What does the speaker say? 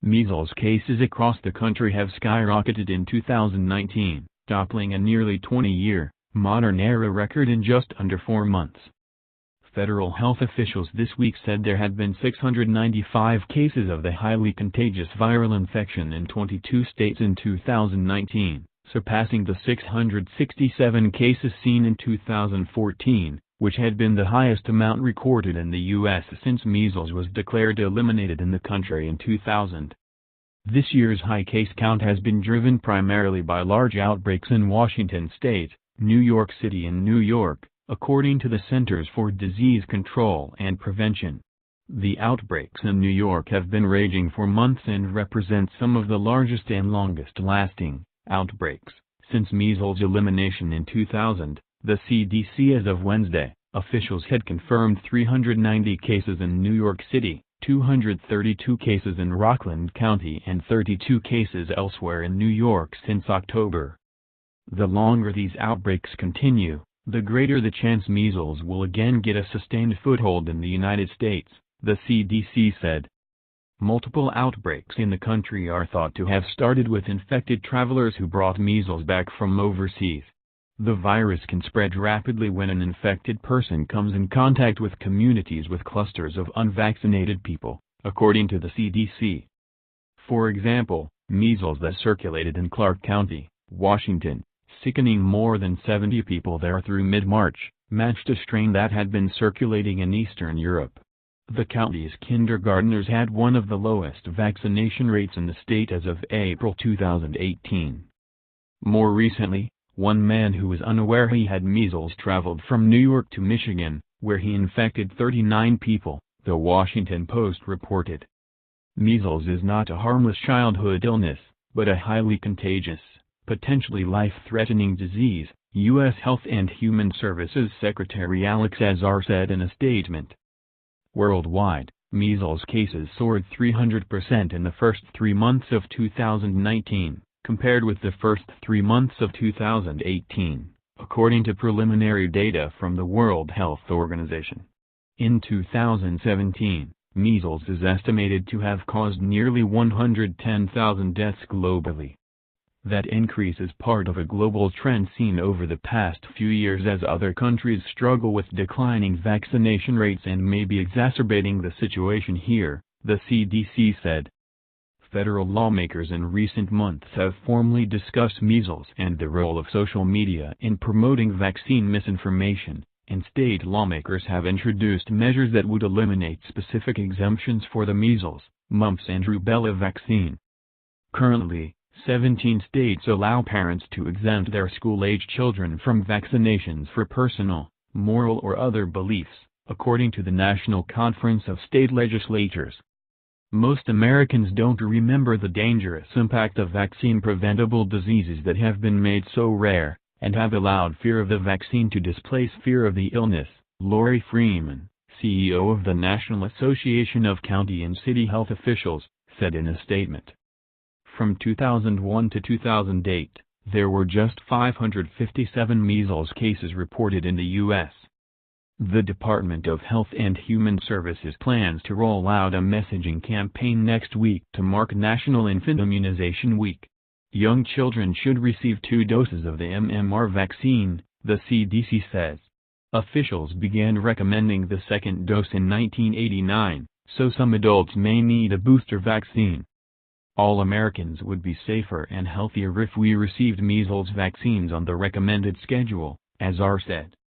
Measles cases across the country have skyrocketed in 2019, toppling a nearly 20-year, modern-era record in just under 4 months. Federal health officials this week said there had been 695 cases of the highly contagious viral infection in 22 states in 2019, surpassing the 667 cases seen in 2014, which had been the highest amount recorded in the U.S. since measles was declared eliminated in the country in 2000. This year's high case count has been driven primarily by large outbreaks in Washington state, New York City and New York, according to the Centers for Disease Control and Prevention. The outbreaks in New York have been raging for months and represent some of the largest and longest-lasting outbreaks since measles elimination in 2000. The CDC as of Wednesday, officials had confirmed 390 cases in New York City, 232 cases in Rockland County and 32 cases elsewhere in New York since October. The longer these outbreaks continue, the greater the chance measles will again get a sustained foothold in the United States, the CDC said. Multiple outbreaks in the country are thought to have started with infected travelers who brought measles back from overseas. The virus can spread rapidly when an infected person comes in contact with communities with clusters of unvaccinated people, according to the CDC. For example, measles that circulated in Clark County, Washington, sickening more than 70 people there through mid-March, matched a strain that had been circulating in Eastern Europe. The county's kindergartners had one of the lowest vaccination rates in the state as of April 2018. More recently, one man who was unaware he had measles traveled from New York to Michigan, where he infected 39 people, the Washington Post reported. Measles is not a harmless childhood illness, but a highly contagious, potentially life-threatening disease, U.S. Health and Human Services Secretary Alex Azar said in a statement. Worldwide, measles cases soared 300% in the first 3 months of 2019. Compared with the first 3 months of 2018, according to preliminary data from the World Health Organization. In 2017, measles is estimated to have caused nearly 110,000 deaths globally. That increase is part of a global trend seen over the past few years as other countries struggle with declining vaccination rates and may be exacerbating the situation here, the CDC said. Federal lawmakers in recent months have formally discussed measles and the role of social media in promoting vaccine misinformation, and state lawmakers have introduced measures that would eliminate specific exemptions for the measles, mumps and rubella vaccine. Currently, 17 states allow parents to exempt their school-age children from vaccinations for personal, moral or other beliefs, according to the National Conference of State Legislatures. Most Americans don't remember the dangerous impact of vaccine-preventable diseases that have been made so rare, and have allowed fear of the vaccine to displace fear of the illness, Lori Freeman, CEO of the National Association of County and City Health Officials, said in a statement. From 2001 to 2008, there were just 557 measles cases reported in the U.S. The Department of Health and Human Services plans to roll out a messaging campaign next week to mark National Infant Immunization Week. Young children should receive 2 doses of the MMR vaccine, the CDC says. Officials began recommending the second dose in 1989, so some adults may need a booster vaccine. All Americans would be safer and healthier if we received measles vaccines on the recommended schedule, Azar said.